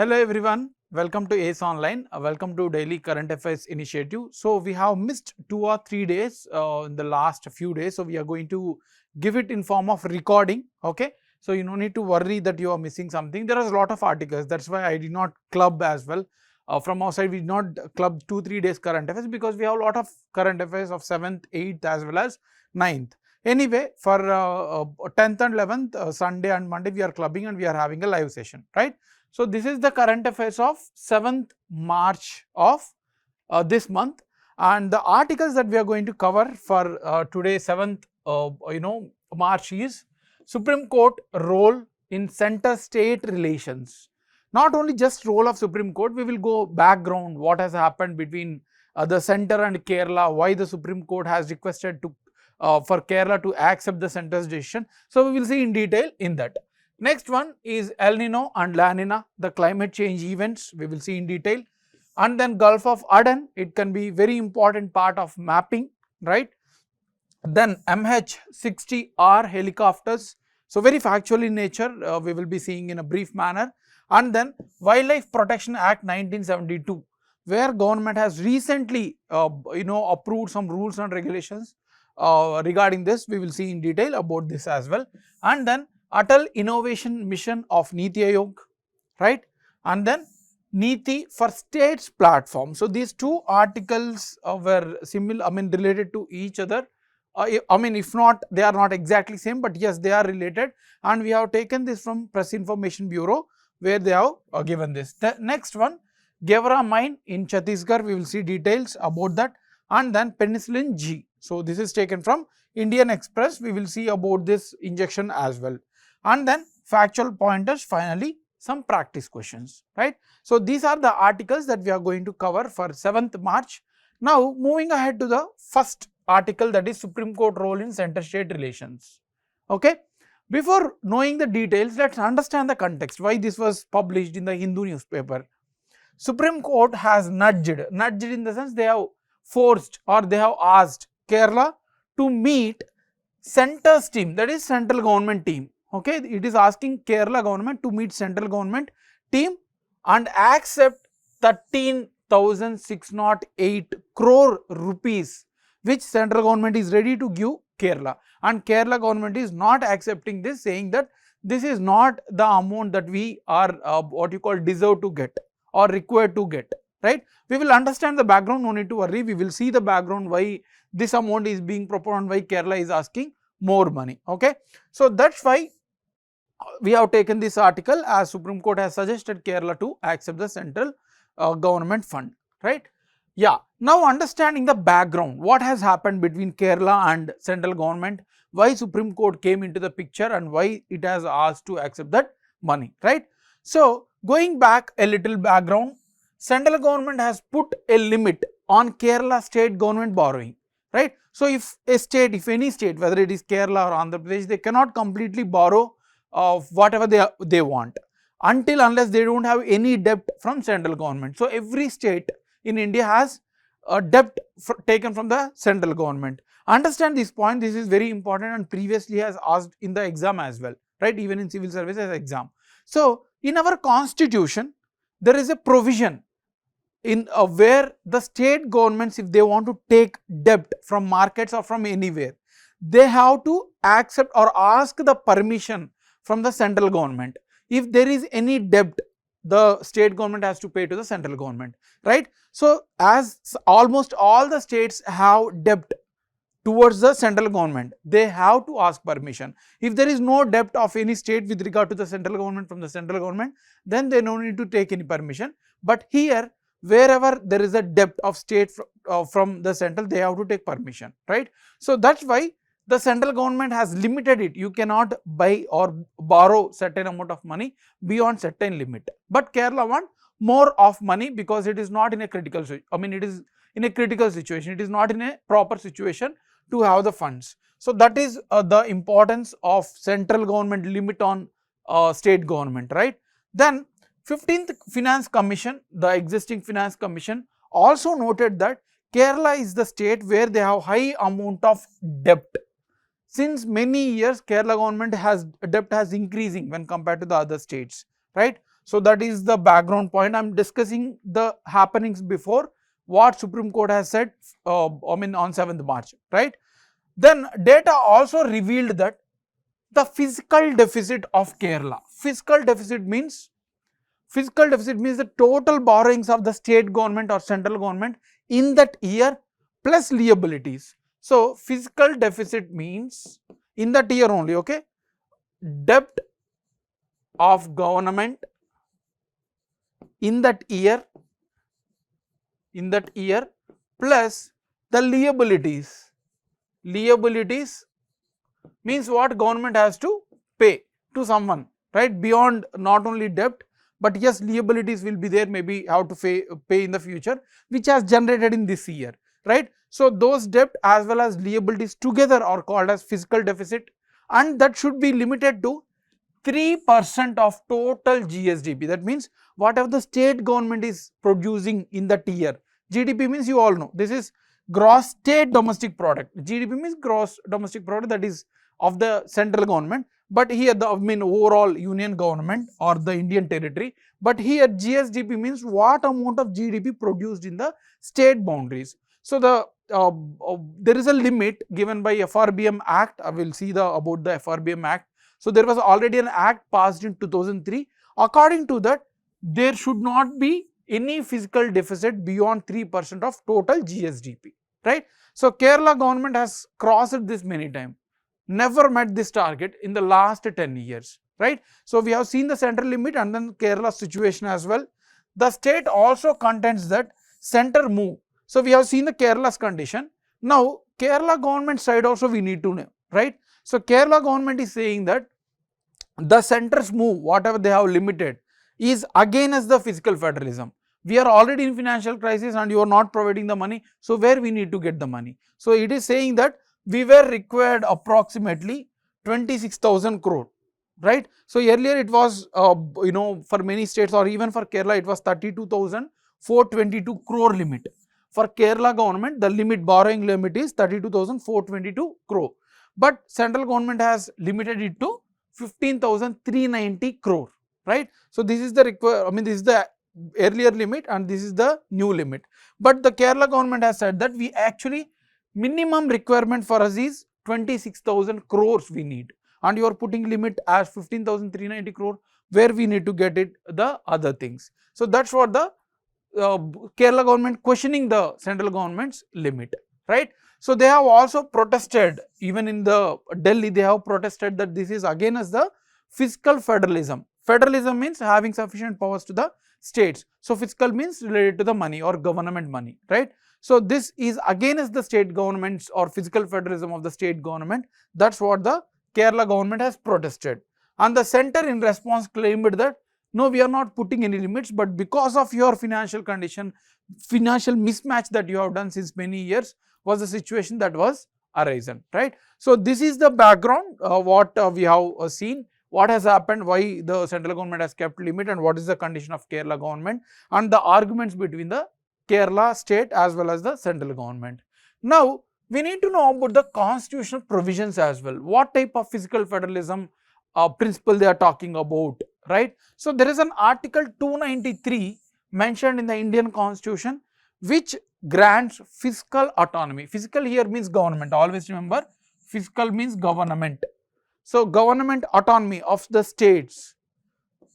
Hello everyone, welcome to ACE Online, welcome to Daily Current Affairs Initiative. So we have missed 2 or 3 days in the last few days, so we are going to give it in form of recording, okay. So you no need to worry that you are missing something. There is a lot of articles, that's why I did not club as well. From our side we did not club 2-3 days current affairs because we have a lot of current affairs of 7th, 8th as well as 9th. Anyway, for 10th and 11th, Sunday and Monday we are clubbing and we are having a live session, right. So this is the current affairs of 7th March of this month, and the articles that we are going to cover for today 7th March is Supreme Court role in center-state relations. Not only just role of Supreme Court, we will go background, what has happened between the center and Kerala, why the Supreme Court has requested to for Kerala to accept the center's decision. So we will see in detail in that. Next one is El Nino and La Nina, the climate change events, we will see in detail. And then Gulf of Aden, it can be very important part of mapping, right. Then MH-60R helicopters, so very factual in nature, we will be seeing in a brief manner. And then Wildlife Protection Act 1972, where government has recently approved some rules and regulations regarding this, we will see in detail about this as well. And then Atal Innovation Mission of Niti, right, and then Niti for states platform. So these two articles were similar, related to each other. If not, they are not exactly same, but yes, they are related, and we have taken this from Press Information Bureau, where they have given this. The next one, Gevra mine in Chhattisgarh, we will see details about that, and then Penicillin G. So this is taken from Indian Express, we will see about this injection as well. And then factual pointers, finally some practice questions, right. So these are the articles that we are going to cover for 7th March. Now moving ahead to the first article, that is Supreme Court role in center-state relations, okay. Before knowing the details, let's understand the context, why this was published in the Hindu newspaper. Supreme Court has nudged in the sense they have forced or they have asked Kerala to meet center's team, that is central government team. Okay, it is asking Kerala government to meet central government team and accept 13,608 crore rupees, which central government is ready to give Kerala, and Kerala government is not accepting this, saying that this is not the amount that we are deserve to get or required to get, right. We will understand the background, no need to worry, we will see the background why this amount is being proposed and why Kerala is asking more money, okay. So that's why we have taken this article, as Supreme Court has suggested Kerala to accept the central government fund, right. Yeah, now understanding the background, what has happened between Kerala and central government, why Supreme Court came into the picture and why it has asked to accept that money, right. So going back a little background, central government has put a limit on Kerala state government borrowing, right. So if any state, whether it is Kerala or Andhra Pradesh, they cannot completely borrow of whatever they want unless they don't have any debt from central government. So every state in India has a debt taken from the central government. Understand this point, this is very important and previously has asked in the exam as well, right, even in civil services exam. So in our constitution, there is a provision in where the state governments, if they want to take debt from markets or from anywhere, they have to accept or ask the permission from the central government. If there is any debt, the state government has to pay to the central government, right. So as almost all the states have debt towards the central government, they have to ask permission. If there is no debt of any state with regard to the central government from the central government, then they no need to take any permission. But here, wherever there is a debt of state from the central, they have to take permission, right. So that's why the central government has limited it, you cannot buy or borrow certain amount of money beyond certain limit. But Kerala want more of money because it is not in a critical, it is in a critical situation, it is not in a proper situation to have the funds. So that is the importance of central government limit on state government, right. Then 15th Finance Commission, the existing Finance Commission, also noted that Kerala is the state where they have high amount of debt. Since many years, Kerala government debt has increasing when compared to the other states, right. So that is the background point. I am discussing the happenings before what Supreme Court has said on 7th March, right. Then data also revealed that the fiscal deficit of Kerala. Fiscal deficit means the total borrowings of the state government or central government in that year plus liabilities. So fiscal deficit means in that year only, okay, debt of government in that year plus the liabilities. Liabilities means what government has to pay to someone, right, beyond not only debt, but yes, liabilities will be there, maybe how to pay in the future, which has generated in this year, right. So those debt as well as liabilities together are called as fiscal deficit, and that should be limited to 3% of total GSDP. That means whatever the state government is producing in that year. GDP means you all know, this is gross state domestic product. GDP means gross domestic product, that is of the central government, but here the overall union government or the Indian territory, but here GSDP means what amount of GDP produced in the state boundaries. So there is a limit given by FRBM Act. I will see about the FRBM Act. So there was already an act passed in 2003. According to that, there should not be any fiscal deficit beyond 3% of total GSDP, right. So Kerala government has crossed this many times, never met this target in the last 10 years, right. So we have seen the central limit and then Kerala situation as well. The state also contends that center move. So we have seen the Kerala's condition. Now Kerala government side also we need to know, right. So Kerala government is saying that the center's move, whatever they have limited, is against the fiscal federalism. We are already in financial crisis and you are not providing the money, so where we need to get the money? So it is saying that we were required approximately 26,000 crore, right. So earlier it was for many states or even for Kerala it was 32,422 crore limit. For Kerala government the limit, borrowing limit is 32,422 crore, but central government has limited it to 15,390 crore, right. So this is the this is the earlier limit and this is the new limit, but the Kerala government has said that we actually minimum requirement for us is 26,000 crores we need, and you are putting limit as 15,390 crore, where we need to get it the other things. So that's what the Kerala government questioning the central government's limit, right. So they have also protested, even in the Delhi they have protested that this is against the fiscal federalism. Federalism means having sufficient powers to the states. So fiscal means related to the money or government money, right. So this is against the state governments or fiscal federalism of the state government. That's what the Kerala government has protested, and the center in response claimed that no, we are not putting any limits, but because of your financial condition, financial mismatch that you have done since many years was the situation that was arisen, right. So this is the background what we have seen, what has happened, why the central government has kept limit, and what is the condition of Kerala government, and the arguments between the Kerala state as well as the central government. Now we need to know about the constitutional provisions as well, what type of fiscal federalism principle they are talking about, right. So there is an article 293 mentioned in the Indian constitution which grants fiscal autonomy. Fiscal here means government, always remember fiscal means government. So government autonomy of the states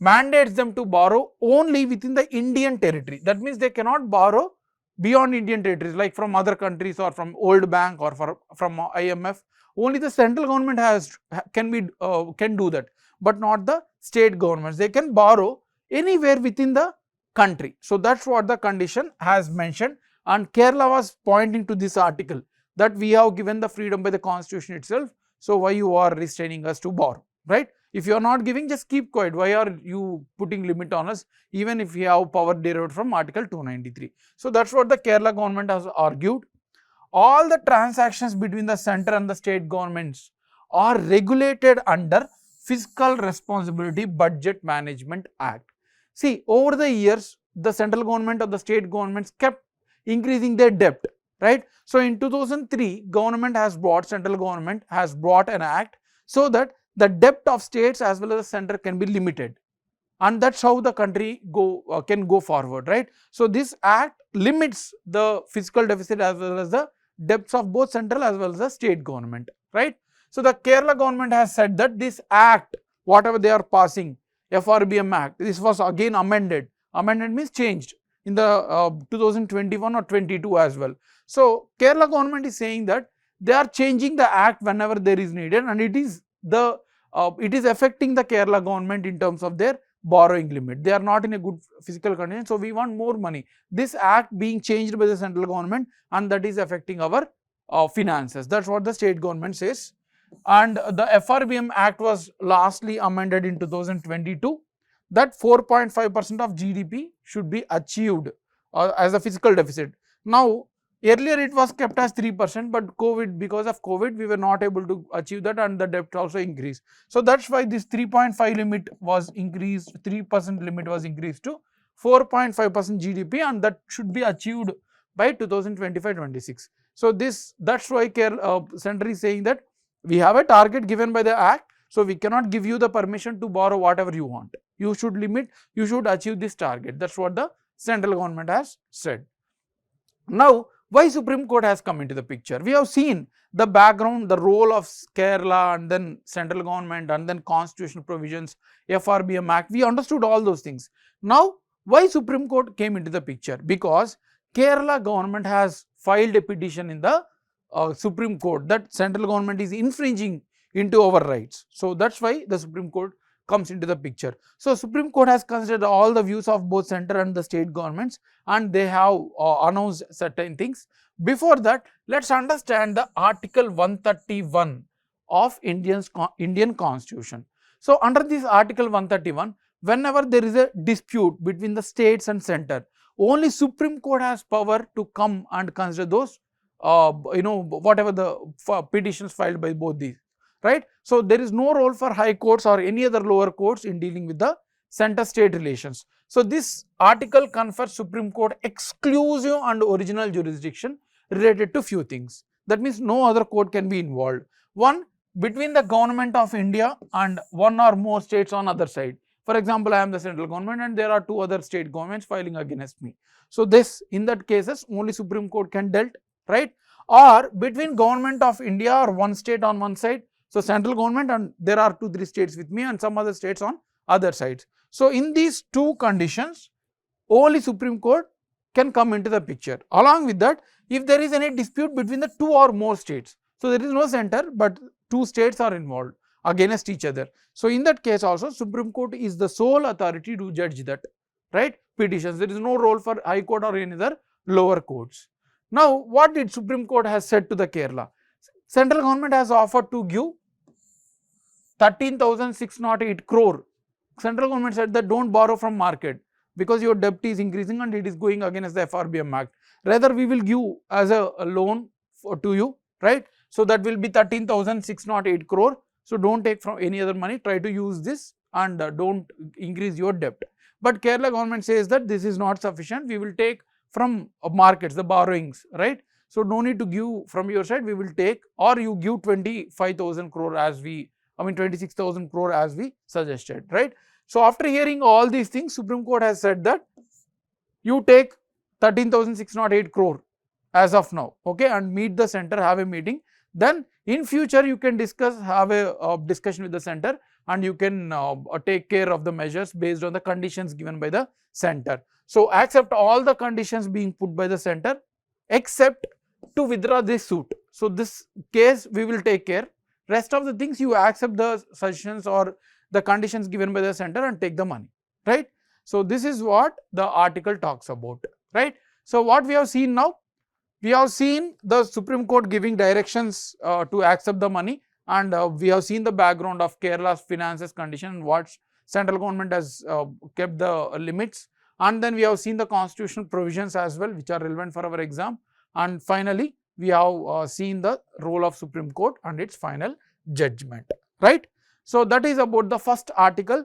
mandates them to borrow only within the Indian territory. That means they cannot borrow beyond Indian territories, like from other countries or from World Bank or from IMF. Only the central government can do that, but not the state governments. They can borrow anywhere within the country. So that's what the condition has mentioned, and Kerala was pointing to this article that we have given the freedom by the constitution itself. So why you are restraining us to borrow, right? If you are not giving, just keep quiet. Why are you putting limit on us, even if we have power derived from article 293? So that's what the Kerala government has argued. All the transactions between the center and the state governments are regulated under Fiscal Responsibility Budget Management Act. See, over the years, the central government or the state governments kept increasing their debt, right? So in 2003, central government has brought an act so that the debt of states as well as the center can be limited. and that's how the country can go forward, right. So this act limits the fiscal deficit as well as the debts of both central as well as the state government, right. So the Kerala government has said that this act, whatever they are passing, FRBM Act, this was again amended. Amended means changed in the 2021 or 22 as well. So Kerala government is saying that they are changing the act whenever there is needed, and it is affecting the Kerala government in terms of their borrowing limit. They are not in a good fiscal condition, so we want more money. This act being changed by the central government, and that is affecting our finances. That's what the state government says. And the FRBM Act was lastly amended in 2022, that 4.5% of GDP should be achieved as a fiscal deficit. Now, earlier it was kept as 3%, but because of COVID, we were not able to achieve that, and the debt also increased. So that's why this 3.5 limit was increased, 3% limit was increased to 4.5% GDP, and that should be achieved by 2025-26. So that's why Center is saying that we have a target given by the act, so we cannot give you the permission to borrow whatever you want. You should achieve this target. That's what the central government has said. Now, why Supreme Court has come into the picture? We have seen the background, the role of Kerala, and then central government, and then constitutional provisions, FRBM Act. We understood all those things. Now, why Supreme Court came into the picture? Because Kerala government has filed a petition in the Supreme Court that central government is infringing into our rights. So that's why the Supreme Court comes into the picture. So Supreme Court has considered all the views of both center and the state governments, and they have announced certain things. Before that, let's understand the Article 131 of Indian Constitution. So under this Article 131, whenever there is a dispute between the states and center, only Supreme Court has power to come and consider those whatever the petitions filed by both these, right. So there is no role for high courts or any other lower courts in dealing with the center-state relations. So this article confers Supreme Court exclusive and original jurisdiction related to few things. That means no other court can be involved. One, between the government of India and one or more states on other side. For example, I am the central government and there are two other state governments filing against me. So in that cases, only Supreme Court can dealt, right. Or between government of India or one state on one side, so central government, and there are 2-3 states with me and some other states on other sides. So in these two conditions, only Supreme Court can come into the picture. Along with that, if there is any dispute between the 2 or more states, so there is no center, but 2 states are involved against each other. So in that case also, Supreme Court is the sole authority to judge that, right, petitions. There is no role for High Court or any other lower courts. Now, what did Supreme Court has said to the Kerala? Central government has offered to give 13,608 crore. Central government said that don't borrow from market because your debt is increasing and it is going against the FRBM Act. Rather, we will give as a loan to you, right. So that will be 13,608 crore. So don't take from any other money, try to use this and don't increase your debt. But Kerala government says that this is not sufficient. We will take from markets, the borrowings, right. So no need to give from your side, we will take, or you give 25,000 crore as 26,000 crore as we suggested, right. So after hearing all these things, Supreme Court has said that you take 13,608 crore as of now, okay, and meet the center, have a meeting. Then in future you can have a discussion with the center, and you can take care of the measures based on the conditions given by the center. So accept all the conditions being put by the center except to withdraw this suit. So this case we will take care. Rest of the things you accept the suggestions or the conditions given by the center and take the money, right. So this is what the article talks about, right. So what we have seen now, we have seen the Supreme Court giving directions to accept the money, and we have seen the background of Kerala's finances condition and what central government has kept the limits, and then we have seen the constitutional provisions as well which are relevant for our exam, and finally we have seen the role of Supreme Court and its final judgment, right. So that is about the first article.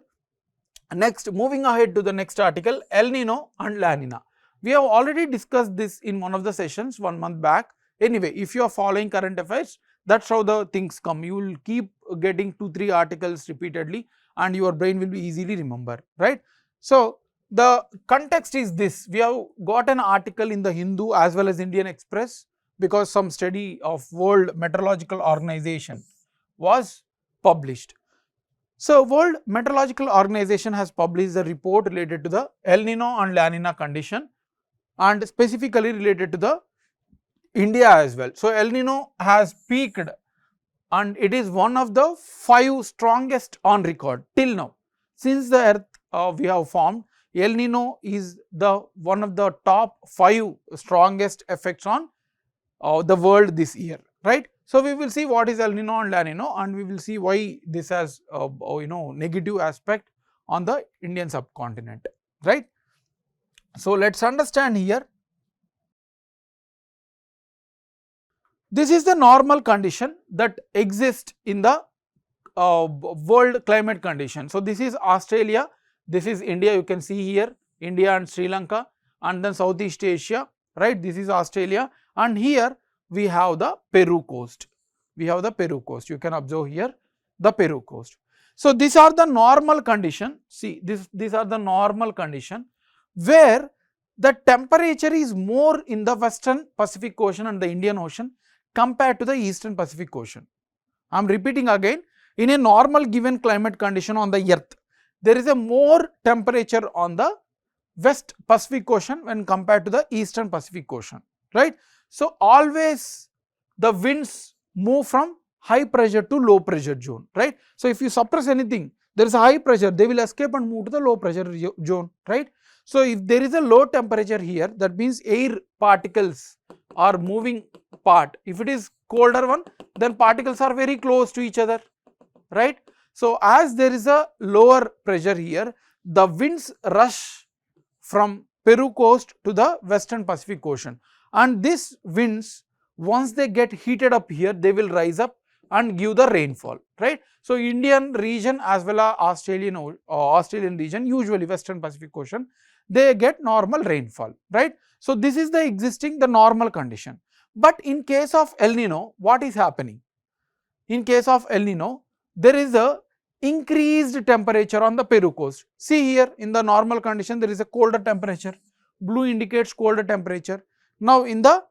Next, moving ahead to the next article, El Nino and La Nina. We have already discussed this in one of the sessions 1 month back. Anyway, if you are following current affairs, That's how the things come. You will keep getting 2-3 articles repeatedly and your brain will be easily remember, right. So the context is this: we have got an article in the Hindu as well as Indian Express because some study of World Meteorological Organization was published. So World Meteorological Organization has published a report related to the El Nino and La Nina condition and specifically related to the India as well. So El Nino has peaked and it is one of the 5 strongest on record till now. Since the earth we have formed, El Nino is the one of the top 5 strongest effects on the world this year, right. So we will see what is El Nino and La Nina and we will see why this has negative aspect on the Indian subcontinent, right. So let us understand here. This is the normal condition that exists in the world climate condition. So this is Australia, this is India, you can see here India and Sri Lanka, and then Southeast Asia, right. This is Australia, and here we have the Peru coast. We have the Peru coast. You can observe here the Peru coast. So these are the normal condition. See, these are the normal condition where the temperature is more in the Western Pacific Ocean and the Indian Ocean compared to the Eastern Pacific Ocean. I am repeating again, in a normal given climate condition on the earth, there is a more temperature on the West Pacific Ocean when compared to the Eastern Pacific Ocean, right. So always the winds move from high pressure to low pressure zone, right. So if you suppress anything, there is a high pressure, they will escape and move to the low pressure zone, right. So if there is a low temperature here, that means air particles are moving part. If it is colder one, then particles are very close to each other, right. So as there is a lower pressure here, the winds rush from Peru coast to the Western Pacific Ocean, and these winds, once they get heated up here, they will rise up and give the rainfall, right. So Indian region as well as Australian region, usually Western Pacific Ocean, they get normal rainfall, right. So this is the normal condition. But in case of El Nino, what is happening? In case of El Nino, there is a increased temperature on the Peru coast. See here, in the normal condition there is a colder temperature, blue indicates colder temperature. Now in the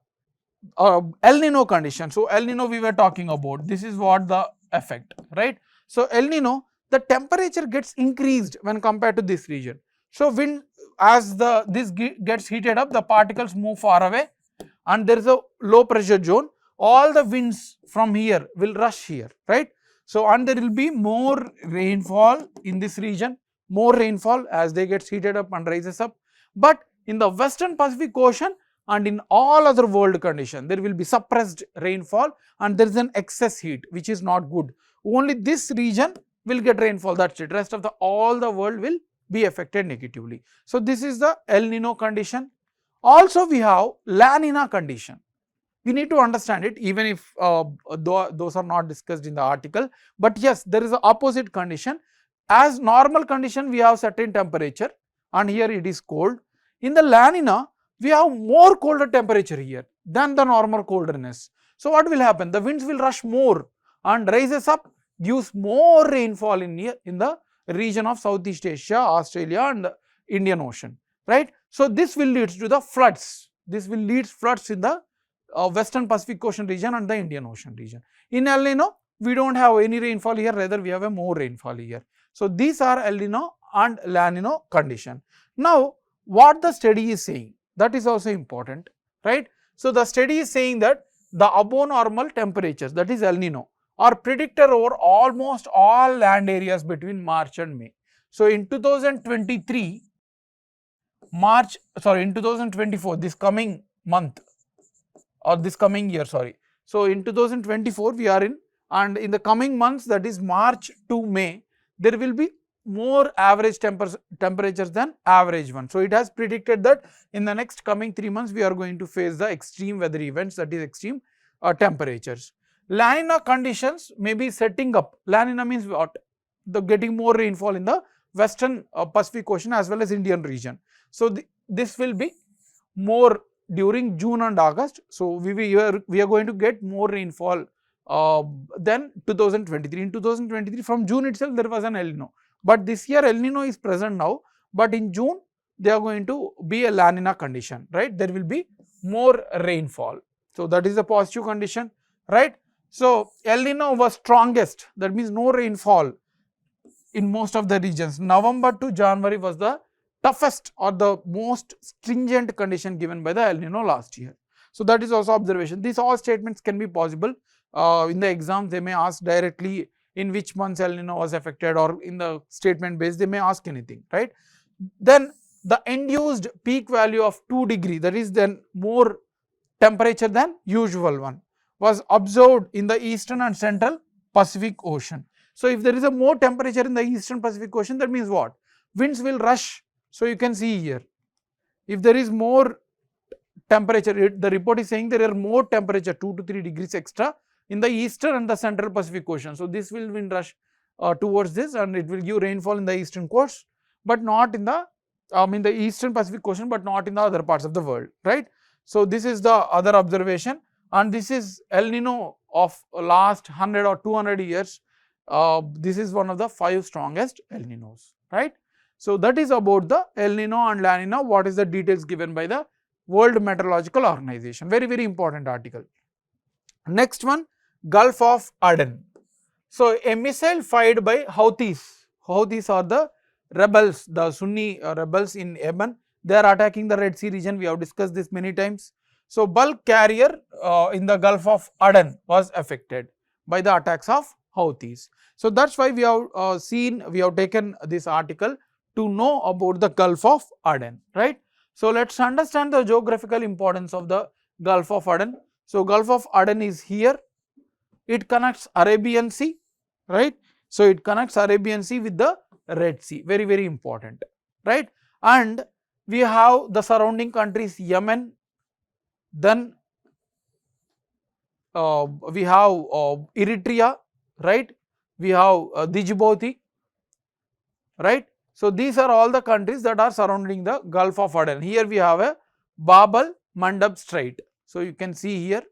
El Nino condition, so El Nino we were talking about, this is what the effect, right. So El Nino, the temperature gets increased when compared to this region. So when as this gets heated up, the particles move far away and there is a low pressure zone, all the winds from here will rush here, right. So and there will be more rainfall in this region, more rainfall as they get heated up and rises up. But in the Western Pacific Ocean and in all other world condition, there will be suppressed rainfall and there is an excess heat, which is not good. Only this region will get rainfall, that's it. Rest of all the world will be affected negatively. So this is the El Nino condition. Also we have La Nina condition. We need to understand it, even if those are not discussed in the article, but yes, there is an opposite condition. As normal condition we have certain temperature and here it is cold. In the La Nina, we have more colder temperature here than the normal coldness. So what will happen? The winds will rush more and rises up, gives more rainfall in the region of Southeast Asia, Australia and the Indian Ocean, right. So this will lead to the floods. This will lead floods in the Western Pacific Ocean region and the Indian Ocean region. In El Nino, we do not have any rainfall here, rather we have a more rainfall here. So these are El Nino and La Nina condition. Now what the study is saying, that is also important, right. So the study is saying that the above normal temperatures, that is El Nino, are predicted over almost all land areas between March and May. So in 2023, in 2024, this coming month or this coming year, sorry. So in 2024 we are in, and in the coming months, that is March to May, there will be more average temperatures than average one. So it has predicted that in the next coming 3 months we are going to face the extreme weather events, that is extreme temperatures. La Nina conditions may be setting up. La Nina means what? The getting more rainfall in the Western Pacific Ocean as well as Indian region. So this will be more during June and August. So we are going to get more rainfall Then 2023, in 2023 from June itself there was an El Nino, but this year El Nino is present now, but in June they are going to be a La Nina condition, right? There will be more rainfall. So that is a positive condition, right? So El Nino was strongest, that means no rainfall in most of the regions. November to January was the toughest or the most stringent condition given by the El Nino last year. So that is also observation. These all statements can be possible. In the exams they may ask directly in which months El Nino was affected, or in the statement base they may ask anything, right? Then the induced peak value of 2 degree, that is then more temperature than usual one, was observed in the eastern and central Pacific Ocean. So if there is a more temperature in the eastern Pacific Ocean, that means what? Winds will rush. So you can see here, if there is more temperature, the report is saying there are more temperature 2 to 3 degrees extra in the eastern and the central Pacific Ocean. So this will wind rush towards this, and it will give rainfall in the eastern coast, but not in the the eastern Pacific Ocean, but not in the other parts of the world, right? So this is the other observation, and this is El Nino of last 100 or 200 years. This is one of the 5 strongest El Ninos, right? So that is about the El Nino and La Nina. What is the details given by the World Meteorological Organization? Very, very important article. Next one, Gulf of Aden. So a missile fired by Houthis. Houthis are the rebels, the Sunni rebels in Yemen. They are attacking the Red Sea region. We have discussed this many times. So bulk carrier in the Gulf of Aden was affected by the attacks of Houthis. So that's why we have we have taken this article to know about the Gulf of Aden, right? So let's understand the geographical importance of the Gulf of Aden. So Gulf of Aden is here. It connects Arabian Sea, right? So it connects Arabian Sea with the Red Sea. Very, very important, right? And we have the surrounding countries, Yemen, then we have Eritrea, right? We have Djibouti, right? So these are all the countries that are surrounding the Gulf of Aden. Here we have a Bab el-Mandab Strait. So you can see here,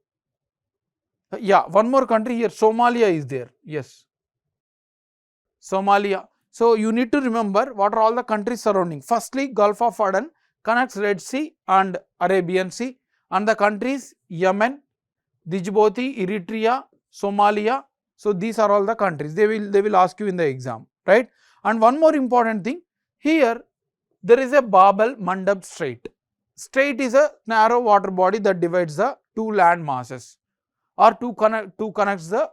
yeah, one more country here, Somalia is there, yes, Somalia. So you need to remember what are all the countries surrounding. Firstly, Gulf of Aden connects Red Sea and Arabian Sea, and the countries Yemen, Djibouti, Eritrea, Somalia. So these are all the countries. They will ask you in the exam, right? And one more important thing, here there is a Bab el-Mandab Strait. Strait is a narrow water body that divides the 2 land masses, or connects the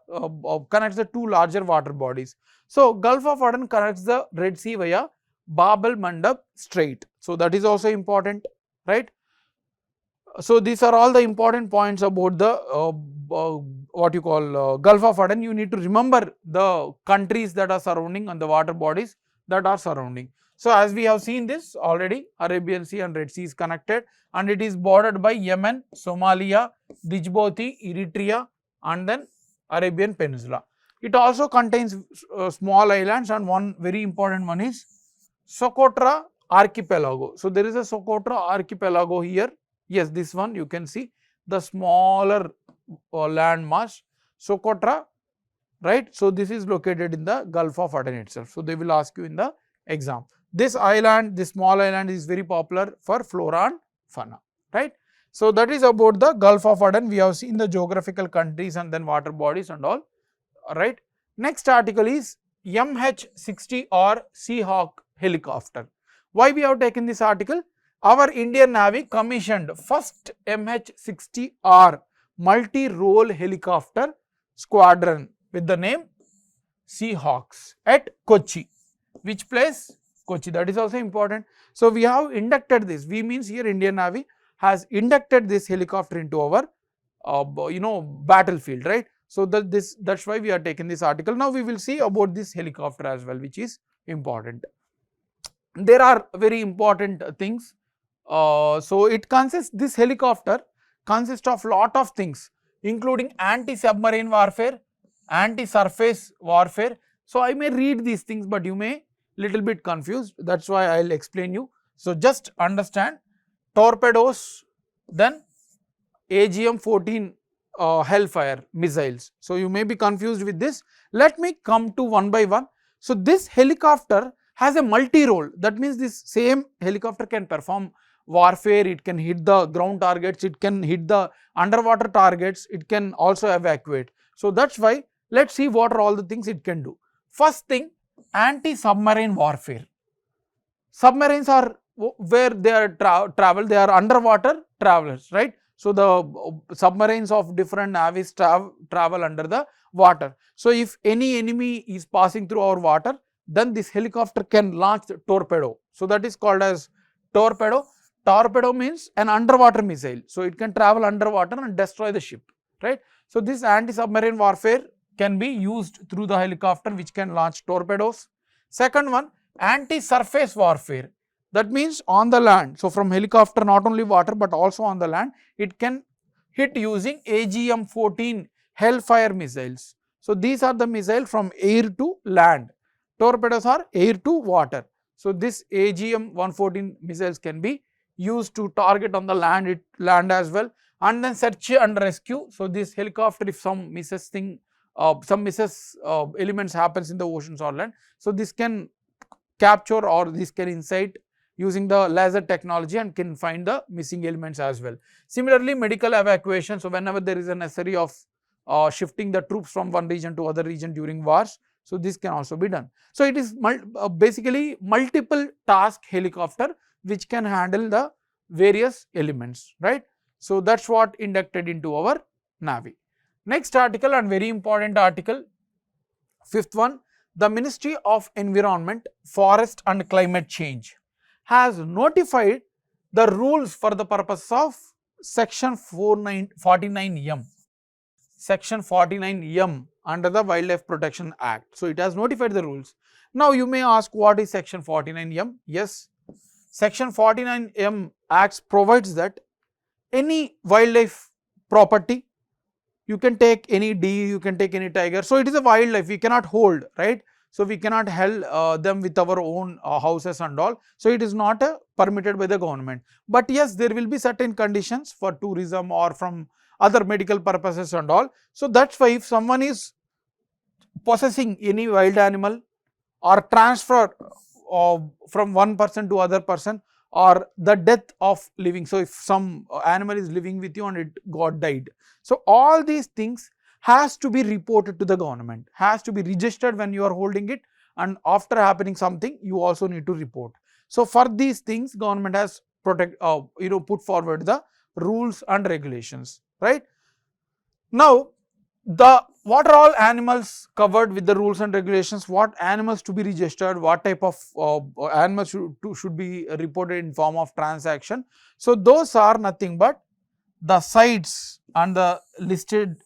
2 larger water bodies. So Gulf of Aden connects the Red Sea via Bab el-Mandab Strait. So that is also important, right? So these are all the important points about the Gulf of Aden. You need to remember the countries that are surrounding and the water bodies that are surrounding. So as we have seen this already, Arabian Sea and Red Sea is connected, and it is bordered by Yemen, Somalia, Djibouti, Eritrea, and then Arabian Peninsula. It also contains small islands, and one very important one is Socotra Archipelago. So there is a Socotra Archipelago here. Yes, this one you can see the smaller land mass, Socotra, right? So this is located in the Gulf of Aden itself. So they will ask you in the exam. This island, this small island is very popular for flora and fauna, right? So that is about the Gulf of Aden. We have seen the geographical countries and then water bodies and all, right? Next article is MH-60R Seahawk helicopter. Why we have taken this article? Our Indian Navy commissioned first MH-60R multi-role helicopter squadron with the name Seahawks at Kochi. Which place? Kochi. That is also important. So we have inducted this. We means here Indian Navy has inducted this helicopter into our battlefield, right? So that's why we are taking this article. Now we will see about this helicopter as well, which is important. There are very important things. So this helicopter consists of lot of things, including anti-submarine warfare, anti-surface warfare. So I may read these things, but you may little bit confused. That's why I will explain you. So just understand torpedoes, then AGM-14 Hellfire missiles. So, you may be confused with this. Let me come to one by one. So, this helicopter has a multi-role. That means this same helicopter can perform warfare, it can hit the ground targets, it can hit the underwater targets, it can also evacuate. So, that is why let us see what are all the things it can do. First thing, anti-submarine warfare. Submarines are where they are travel, they are underwater travelers, right. So, the submarines of different navies travel under the water. So, if any enemy is passing through our water, then this helicopter can launch torpedo. So, that is called as torpedo. Torpedo means an underwater missile. So, it can travel underwater and destroy the ship, right. So, this anti-submarine warfare can be used through the helicopter which can launch torpedoes. Second one, anti-surface warfare. That means on the land. So, from helicopter not only water but also on the land, it can hit using AGM-14 Hellfire missiles. So, these are the missiles from air to land. Torpedoes are air to water. So, this AGM-114 missiles can be used to target on the land as well, and then search and rescue. So, this helicopter, if some misses elements happens in the oceans or land, so this can capture or this can insight using the laser technology and can find the missing elements as well. Similarly, medical evacuation. So, whenever there is a necessary of shifting the troops from one region to other region during wars, so this can also be done. So, it is basically multiple task helicopter which can handle the various elements, right. So, that is what inducted into our Navy. Next article, and very important article, fifth one, the Ministry of Environment, Forest and Climate Change has notified the rules for the purpose of section 49M, section 49M under the Wildlife Protection Act. So, it has notified the rules. Now, you may ask, what is section 49M? Yes, section 49M Act provides that any wildlife property, you can take any deer, you can take any tiger. So, it is a wildlife, we cannot hold, right. So, we cannot hold them with our own houses and all. So, it is not permitted by the government. But yes, there will be certain conditions for tourism or from other medical purposes and all. So, that is why if someone is possessing any wild animal or transfer from one person to other person, or the death of living. So, if some animal is living with you and it got died. So, all these things has to be reported to the government, has to be registered when you are holding it, and after happening something you also need to report. So, for these things government has put forward the rules and regulations, right. Now, what are all animals covered with the rules and regulations, what animals to be registered, what type of animals should be reported in form of transaction. So, those are nothing but the sites and the listed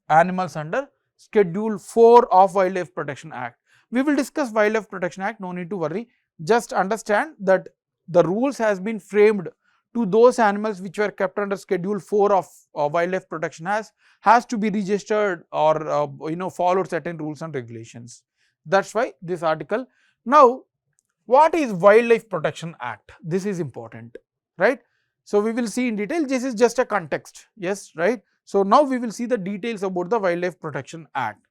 animals under Schedule 4 of Wildlife Protection Act. We will discuss Wildlife Protection Act, no need to worry. Just understand that the rules has been framed to those animals which were kept under Schedule 4 of Wildlife Protection has to be registered or followed certain rules and regulations. That is why this article. Now, what is Wildlife Protection Act? This is important, right. So, we will see in detail, this is just a context, yes, right. So, now we will see the details about the Wildlife Protection Act.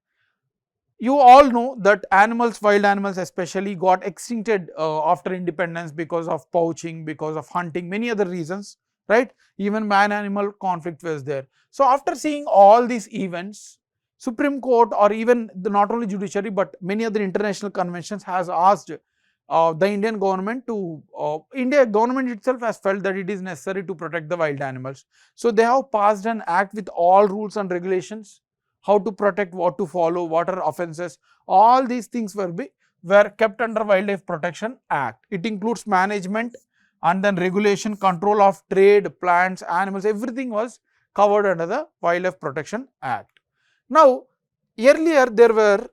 You all know that animals, wild animals especially, got extincted after independence because of poaching, because of hunting, many other reasons, right. Even man-animal conflict was there. So, after seeing all these events, Supreme Court or even not only judiciary but many other international conventions has asked the Indian government to, India government itself has felt that it is necessary to protect the wild animals. So, they have passed an act with all rules and regulations, how to protect, what to follow, what are offences, all these things were kept under Wildlife Protection Act. It includes management and then regulation, control of trade, plants, animals, everything was covered under the Wildlife Protection Act. Now, earlier there were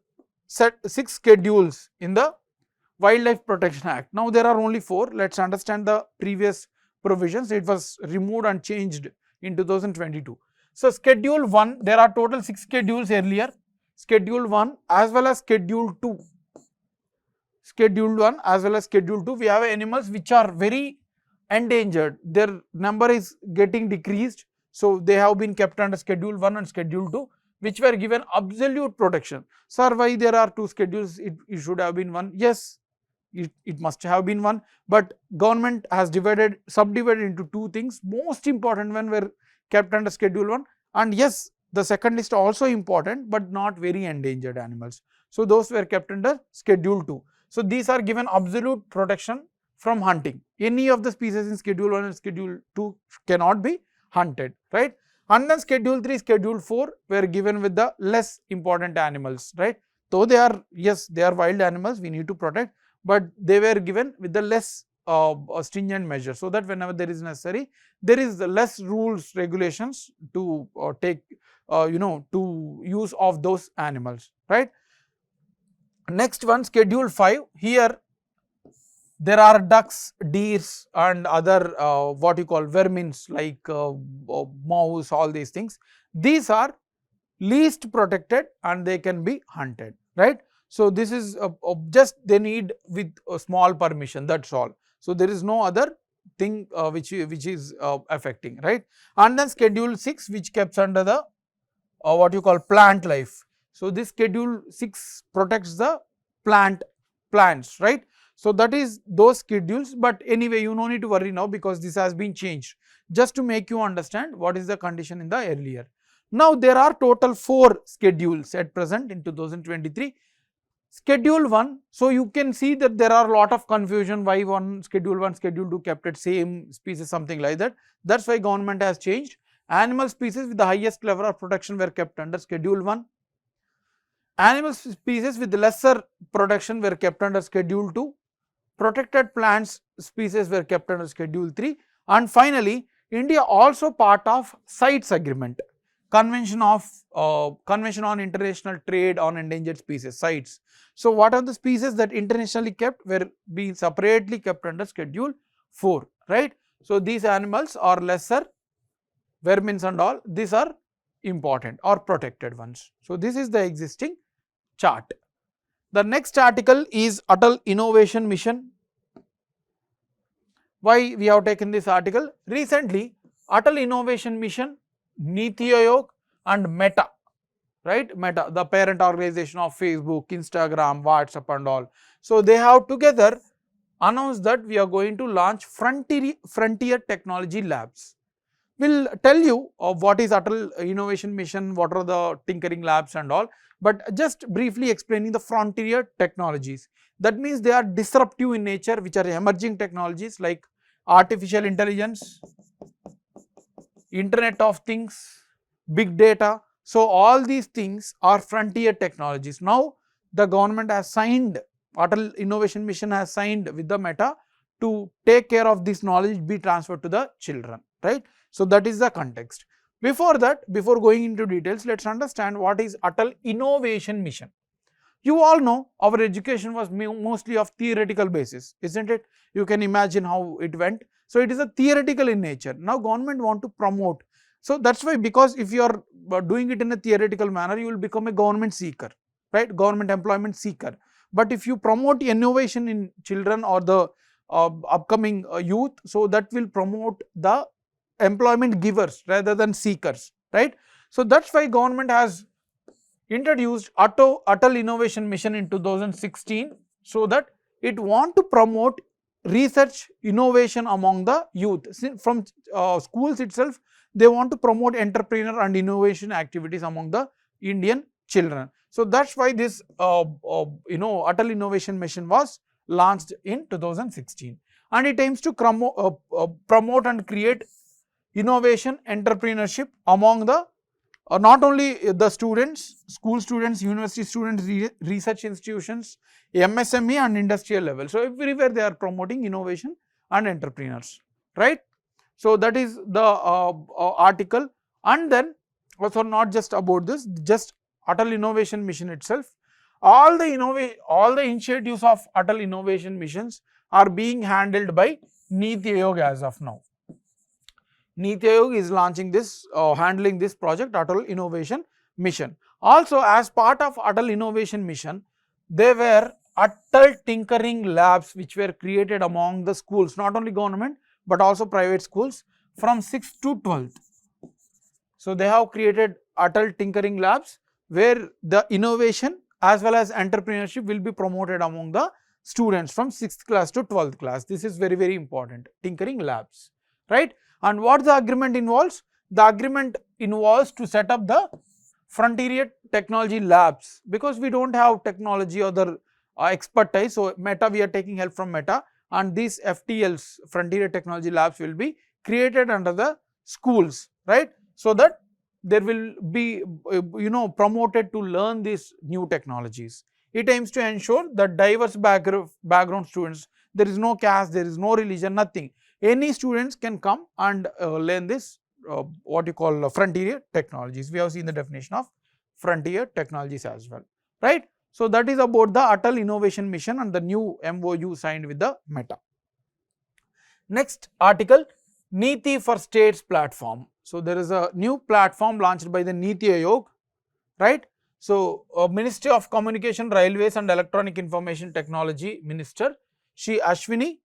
6 schedules in the Wildlife Protection Act. Now, there are only 4. Let us understand the previous provisions. It was removed and changed in 2022. So, Schedule 1, there are total 6 schedules earlier, Schedule 1 as well as Schedule 2. Schedule 1 as well as Schedule 2, we have animals which are very endangered, their number is getting decreased. So they have been kept under schedule 1 and schedule 2, which were given absolute protection. Sir, why there are 2 schedules? It should have been 1. Yes, it must have been 1, but government has subdivided into 2 things. Most important one were kept under schedule 1, and yes, the second list also important, but not very endangered animals. So those were kept under schedule 2. So these are given absolute protection from hunting. Any of the species in schedule 1 and schedule 2 cannot be hunted, right? And then schedule 3, schedule 4 were given with the less important animals, right? Though they are, yes, they are wild animals, we need to protect, but they were given with the less stringent measure, so that whenever there is necessary, there is less rules, regulations to take, to use of those animals, right? Next one, schedule 5, here there are ducks, deers and other what you call vermins like mouse, all these things. These are least protected and they can be hunted, right? So this is just they need with a small permission, that's all. So there is no other thing which is affecting, right? And then schedule 6, which keeps under the what you call plant life. So this schedule 6 protects the plants, right? So that is those schedules, but anyway you no need to worry now because this has been changed, just to make you understand what is the condition in the earlier. Now there are total 4 schedules at present in 2023. Schedule 1, so you can see that there are a lot of confusion why schedule 1, schedule 2 kept at same species, something like that. That's why government has changed. Animal species with the highest level of protection were kept under schedule 1. Animal species with lesser protection were kept under schedule 2. Protected plants species were kept under schedule 3. And finally, India also part of CITES agreement, Convention on International Trade on Endangered Species, CITES. So what are the species that internationally kept were being separately kept under schedule 4, right? So these animals are lesser, vermins and all, these are important or protected ones. So this is the existing chart. The next article is Atal Innovation Mission. Why we have taken this article? Recently, Atal Innovation Mission, Niti and Meta, right? Meta, the parent organization of Facebook, Instagram, WhatsApp and all. So they have together announced that we are going to launch Frontier Technology Labs. We'll tell you of what is Atal Innovation Mission, what are the tinkering labs and all, but just briefly explaining the frontier technologies. That means they are disruptive in nature, which are emerging technologies like artificial intelligence, Internet of Things, big data. So all these things are frontier technologies. Now the government has signed, Atal Innovation Mission has signed with the Meta to take care of this knowledge be transferred to the children, right? So that is the context. Before that, before going into details, let's understand what is Atal Innovation Mission. You all know our education was mostly of theoretical basis, isn't it? You can imagine how it went. So it is a theoretical in nature. Now government want to promote. So that's why, because if you are doing it in a theoretical manner, you will become a government seeker, right? Government employment seeker. But if you promote innovation in children or the upcoming youth, so that will promote the employment givers rather than seekers, right? So that's why government has introduced Atal Innovation Mission in 2016, so that it want to promote research innovation among the youth. From schools itself, they want to promote entrepreneur and innovation activities among the Indian children. So that's why this Atal Innovation Mission was launched in 2016, and it aims to promote and create innovation, entrepreneurship among the not only the students, school students, university students, research institutions, MSME and industrial level. So everywhere they are promoting innovation and entrepreneurs, right? So that is the article. And then also, not just about this, just Atal Innovation Mission itself, all the initiatives of Atal Innovation Missions are being handled by Niti as of now. Niti is launching this, handling this project, Atal Innovation Mission. Also, as part of Atal Innovation Mission, there were Atal Tinkering Labs which were created among the schools, not only government but also private schools from 6th to 12th. So they have created Atal Tinkering Labs, where the innovation as well as entrepreneurship will be promoted among the students from 6th class to 12th class. This is very, very important, Tinkering Labs, right? And what the agreement involves? The agreement involves to set up the frontier technology labs, because we don't have technology or the expertise. So Meta, we are taking help from Meta, and these FTLs, frontier technology labs, will be created under the schools, right? So that there will be promoted to learn these new technologies. It aims to ensure that diverse background students, there is no caste, there is no religion, nothing. Any students can come and learn this what you call frontier technologies. We have seen the definition of frontier technologies as well, right? So that is about the Atal Innovation Mission and the new MOU signed with the Meta. Next article, Niti for States platform. So there is a new platform launched by the Niti Aayog, right? So Ministry of Communication, Railways and Electronic Information Technology Minister, Shri Ashwini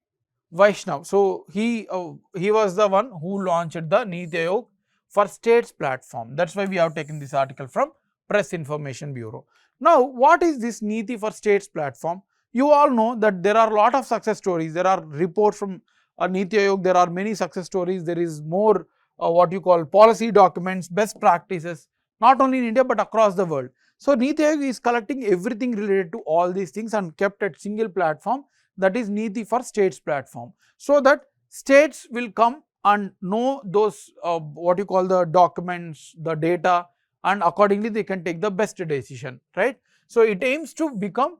Vaishnav. So he was the one who launched the Niti Aayog for States platform. That's why we have taken this article from Press Information Bureau. Now, what is this Niti for States platform? You all know that there are a lot of success stories. There are reports from Niti Aayog. There are many success stories. There is more what you call policy documents, best practices, not only in India but across the world. So Niti Aayog is collecting everything related to all these things and kept at single platform, that is Niti for States platform, so that states will come and know those what you call the documents, the data, and accordingly they can take the best decision, right? So it aims to become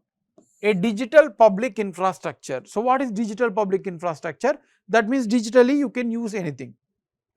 a digital public infrastructure. So what is digital public infrastructure? That means digitally you can use anything.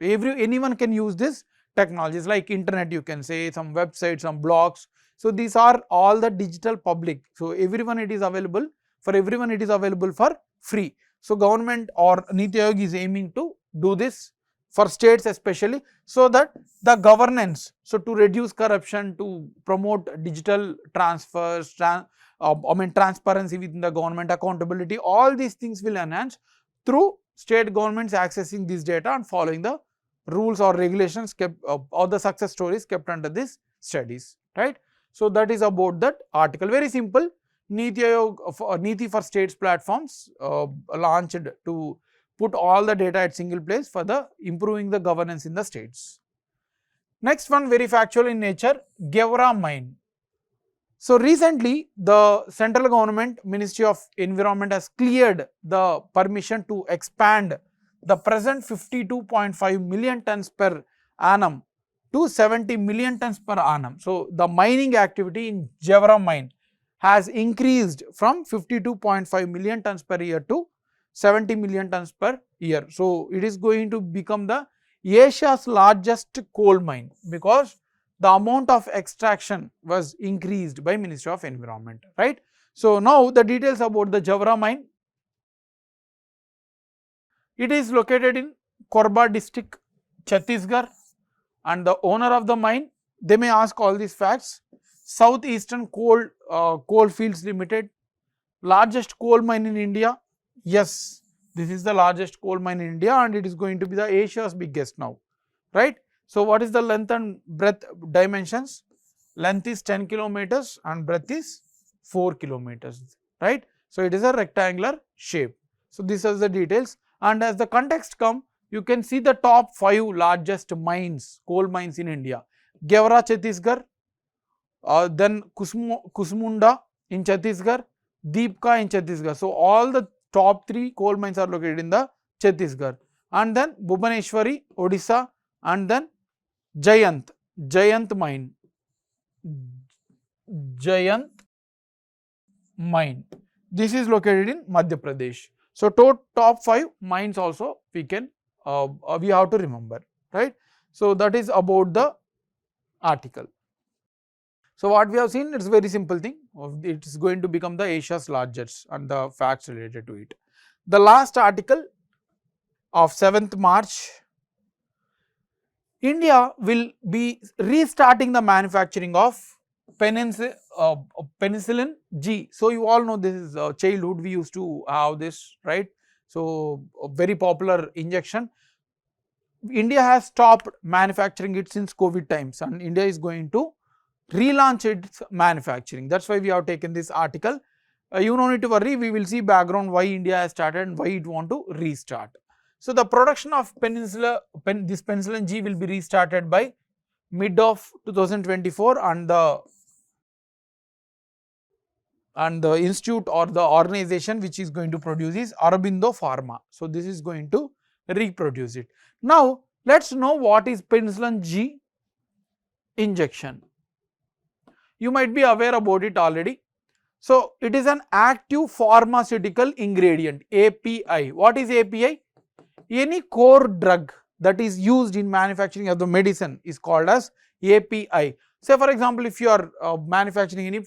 Anyone can use this technologies like internet, you can say, some websites, some blogs. So these are all the digital public. So everyone it is available, for everyone it is available for free. So government or Niti Aayog is aiming to do this for states especially, so that the governance, so to reduce corruption, to promote digital transfers, transparency within the government, accountability, all these things will enhance through state governments accessing this data and following the rules or regulations kept or the success stories kept under these studies, right? So that is about that article. Very simple. Niti Aayog, Niti for States platforms launched to put all the data at single place for the improving the governance in the states. Next one, very factual in nature, Gevra mine. So recently the central government Ministry of Environment has cleared the permission to expand the present 52.5 million tons per annum to 70 million tons per annum. So the mining activity in Gevra mine has increased from 52.5 million tons per year to 70 million tons per year. So it is going to become the Asia's largest coal mine, because the amount of extraction was increased by Ministry of Environment, right? So now the details about the Gevra mine. It is located in Korba district, Chhattisgarh, and the owner of the mine, they may ask all these facts. Southeastern Coal Fields Limited, largest coal mine in India. Yes, this is the largest coal mine in India and it is going to be the Asia's biggest now, right? So what is the length and breadth dimensions? Length is 10 kilometers and breadth is 4 kilometers, right? So it is a rectangular shape. So these are the details, and as the context come, you can see the top 5 largest mines, coal mines in India. Gevra, Chhattisgarh, then Kusmunda in Chhattisgarh, Deepka in Chhattisgarh. So all the top 3 coal mines are located in the Chhattisgarh, and then Bhubaneswari, Odisha, and then Jayant mine. Jayant mine. This is located in Madhya Pradesh. So top 5 mines also we can we have to remember, right? So that is about the article. So what we have seen, it's a very simple thing. It is going to become the Asia's largest and the facts related to it. The last article of 7th March, India will be restarting the manufacturing of Penicillin G. So you all know this is childhood, we used to have this, right? So a very popular injection. India has stopped manufacturing it since COVID times, and India is going to relaunch its manufacturing. That's why we have taken this article. You don't need to worry, we will see background why India has started and why it want to restart. So, the production of this Penicillin G will be restarted by mid of 2024, and the institute or the organization which is going to produce is Aurobindo Pharma. So, this is going to reproduce it. Now, let us know what is Penicillin G injection. You might be aware about it already. So, it is an active pharmaceutical ingredient, API. What is API? Any core drug that is used in manufacturing of the medicine is called as API. Say for example, if you are manufacturing any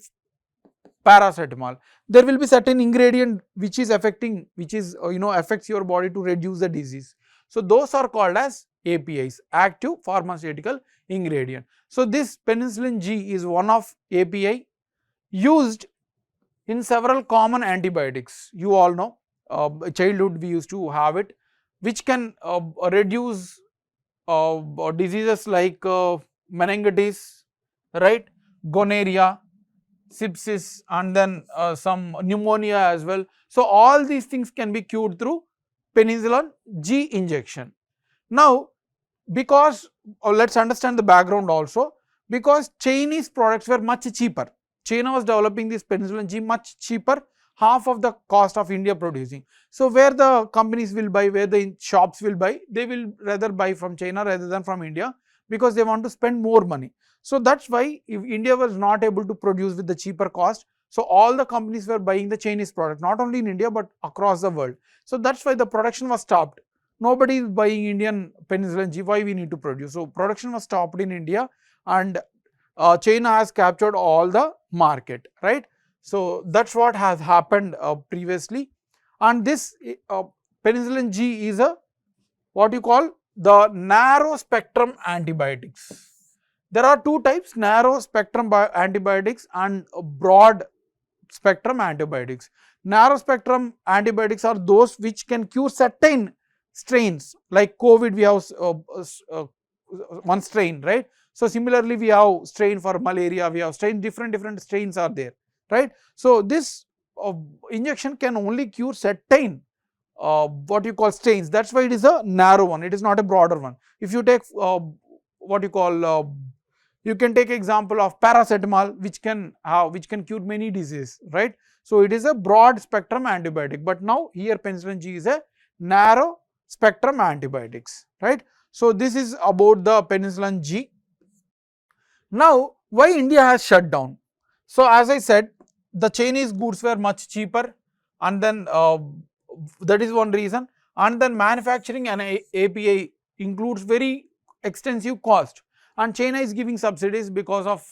paracetamol, there will be certain ingredient which is affecting, affects your body to reduce the disease. So, those are called as APIs, active pharmaceutical ingredient. So, this Penicillin G is one of API used in several common antibiotics. You all know, childhood we used to have it, which can reduce diseases like meningitis, right, gonorrhea, sepsis, and then some pneumonia as well. So, all these things can be cured through Penicillin G injection. Now, because let us understand the background also, because Chinese products were much cheaper. China was developing this Penicillin G much cheaper, half of the cost of India producing. So, where the companies will buy, where the shops will buy, they will rather buy from China rather than from India, because they want to spend more money. So, that is why if India was not able to produce with the cheaper cost, so all the companies were buying the Chinese product, not only in India but across the world. So, that is why the production was stopped. Nobody is buying Indian Penicillin G, why we need to produce? So, production was stopped in India, and China has captured all the market, right. So, that is what has happened previously, and this Penicillin G is a what you call the narrow spectrum antibiotics. There are two types, narrow spectrum antibiotics and broad spectrum antibiotics. Narrow spectrum antibiotics are those which can cure certain strains, like COVID we have one strain, right. So, similarly we have strain for malaria, we have strain, different strains are there, right. So, this injection can only cure certain what you call strains. That is why it is a narrow one, it is not a broader one. If you take what you call you can take example of paracetamol, which can cure many diseases, right. So, it is a broad spectrum antibiotic, but now here Penicillin G is a narrow spectrum antibiotics, right. So, this is about the Penicillin G. Now, why India has shut down? So, as I said, the Chinese goods were much cheaper, and then that is one reason, and then manufacturing an API includes very extensive cost, and China is giving subsidies because of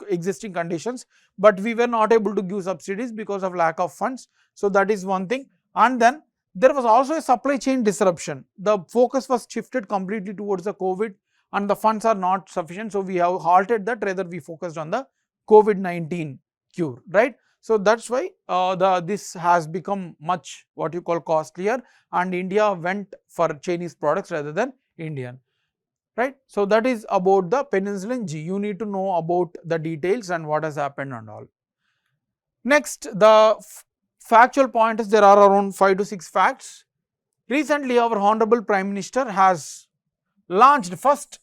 existing conditions, but we were not able to give subsidies because of lack of funds. So, that is one thing, and then there was also a supply chain disruption. The focus was shifted completely towards the COVID, and the funds are not sufficient. So, we have halted that, rather we focused on the COVID-19 cure, right. So, that is why this has become much what you call costlier, and India went for Chinese products rather than Indian, right. So, that is about the Penicillin G. You need to know about the details and what has happened and all. Next, the factual point is there are around 5 to 6 facts. Recently, our Honorable Prime Minister has launched first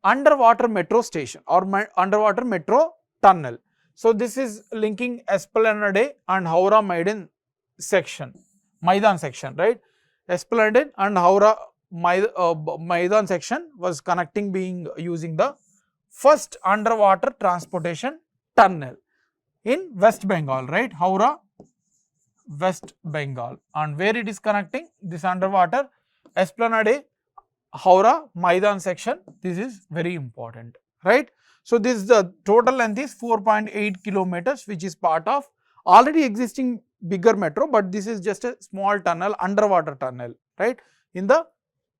underwater metro station or underwater metro tunnel. So, this is linking Esplanade and Howrah Maidan section, right. Esplanade and Howrah Maidan section was connecting, being using the first underwater transportation tunnel in West Bengal, right. Howrah, West Bengal, and where it is connecting this underwater Esplanade, Howrah Maidan section, this is very important, right. So, this is the total length is 4.8 kilometers, which is part of already existing bigger metro, but this is just a small tunnel, underwater tunnel, right, in the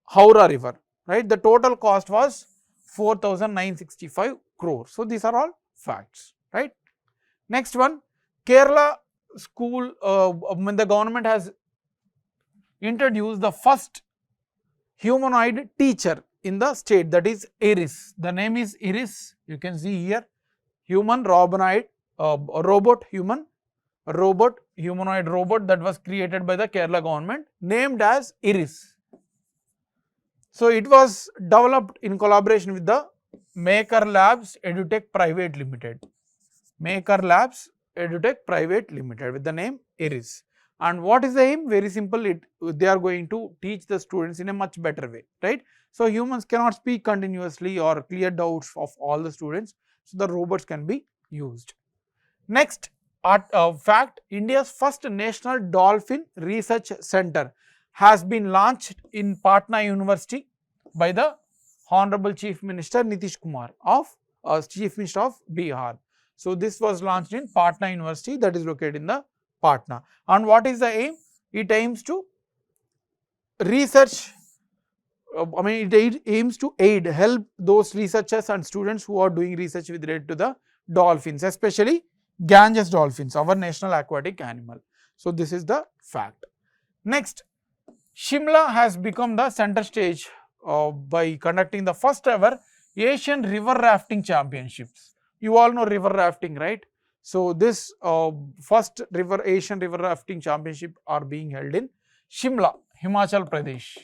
Howrah river, right. The total cost was 4,965 crore. So, these are all facts, right. Next one, Kerala school, when the government has introduced the first humanoid teacher in the state, that is Iris. The name is Iris, you can see here, human robot, humanoid robot that was created by the Kerala government, named as Iris. So, it was developed in collaboration with the Maker Labs EduTech Private Limited. Maker Labs EduTech Private Limited with the name Iris. And what is the aim? Very simple, they are going to teach the students in a much better way, right. So, humans cannot speak continuously or clear doubts of all the students, so the robots can be used. Next fact, India's first National Dolphin Research Center has been launched in Patna University by the Honorable Chief Minister Nitish Kumar of Chief Minister of Bihar. So, this was launched in Patna University, that is located in the Patna. And what is the aim? It aims to research, it aims to help those researchers and students who are doing research with regard to the dolphins, especially Ganges dolphins, our national aquatic animal. So, this is the fact. Next, Shimla has become the center stage by conducting the first ever Asian River Rafting Championships. You all know river rafting, right? So, this first Asian River Rafting Championship are being held in Shimla, Himachal Pradesh,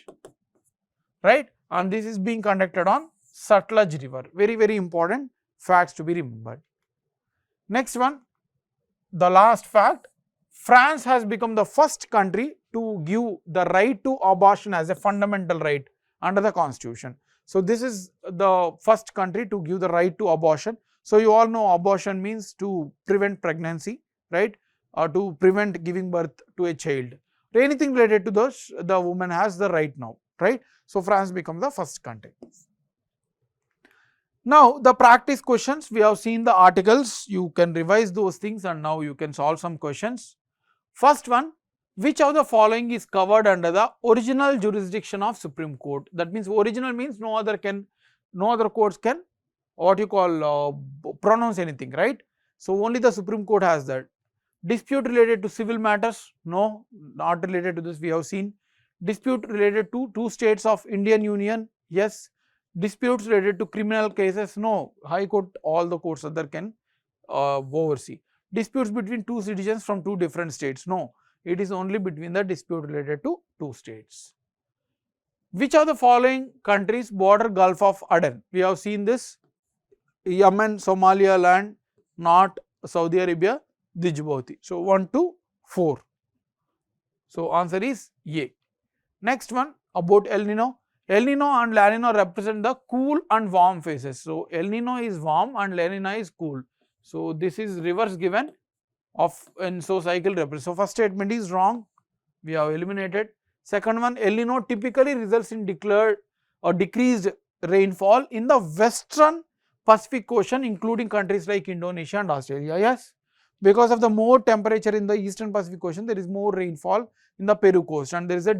right? And this is being conducted on Sutlej River. Very important facts to be remembered. Next one, the last fact, France has become the first country to give the right to abortion as a fundamental right under the constitution. So, this is the first country to give the right to abortion. So, you all know abortion means to prevent pregnancy, right, or to prevent giving birth to a child. Anything related to those, the woman has the right now, right. So, France becomes the first country. Now, the practice questions, we have seen the articles, you can revise those things and now you can solve some questions. First one, which of the following is covered under the original jurisdiction of Supreme Court? That means original means no other courts can what you call pronounce anything, right. So, only the Supreme Court has that. Dispute related to civil matters? No, not related to this, we have seen. Dispute related to two states of Indian Union? Yes. Disputes related to criminal cases? No, High Court, all the courts other can oversee. Disputes between two citizens from two different states? No, it is only between the dispute related to two states. Which of the following countries border Gulf of Aden? We have seen this: Yemen, Somalia land, not Saudi Arabia, Djibouti. So, 1 to 4. So, answer is A. Next one about El Nino. El Nino and La Nina represent the cool and warm phases. So, El Nino is warm and La Nina is cool. So, this is reverse given of and so cycle represents. So, first statement is wrong, we have eliminated. Second one, El Nino typically results in declared or decreased rainfall in the western Pacific Ocean, including countries like Indonesia and Australia. Yes, because of the more temperature in the eastern Pacific Ocean, there is more rainfall in the Peru coast and there is a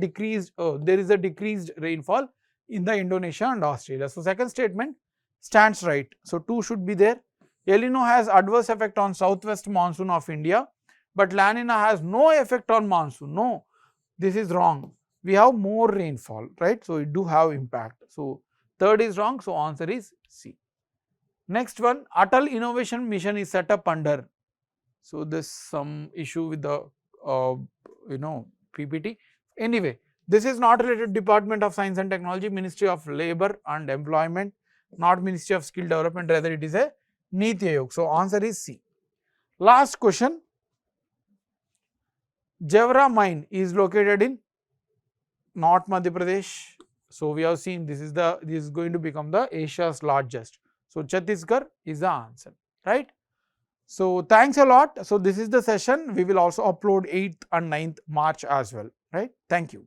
decreased rainfall in the Indonesia and Australia. So, second statement stands right. So, 2 should be there. El Nino has adverse effect on southwest monsoon of India, but La Nina has no effect on monsoon. No, this is wrong. We have more rainfall, right. So, it do have impact. So, third is wrong. So, answer is C. Next one, Atal Innovation Mission is set up under. So, this some issue with the PPT. Anyway, this is not related to Department of Science and Technology, Ministry of Labour and Employment, not Ministry of Skill Development, rather it is a Niti. So, answer is C. Last question, Gevra mine is located in North Madhya Pradesh. So, we have seen this is going to become the Asia's largest. So, Chhattisgarh is the answer, right. So, thanks a lot. So, this is the session. We will also upload 8th and 9th March as well, right. Thank you.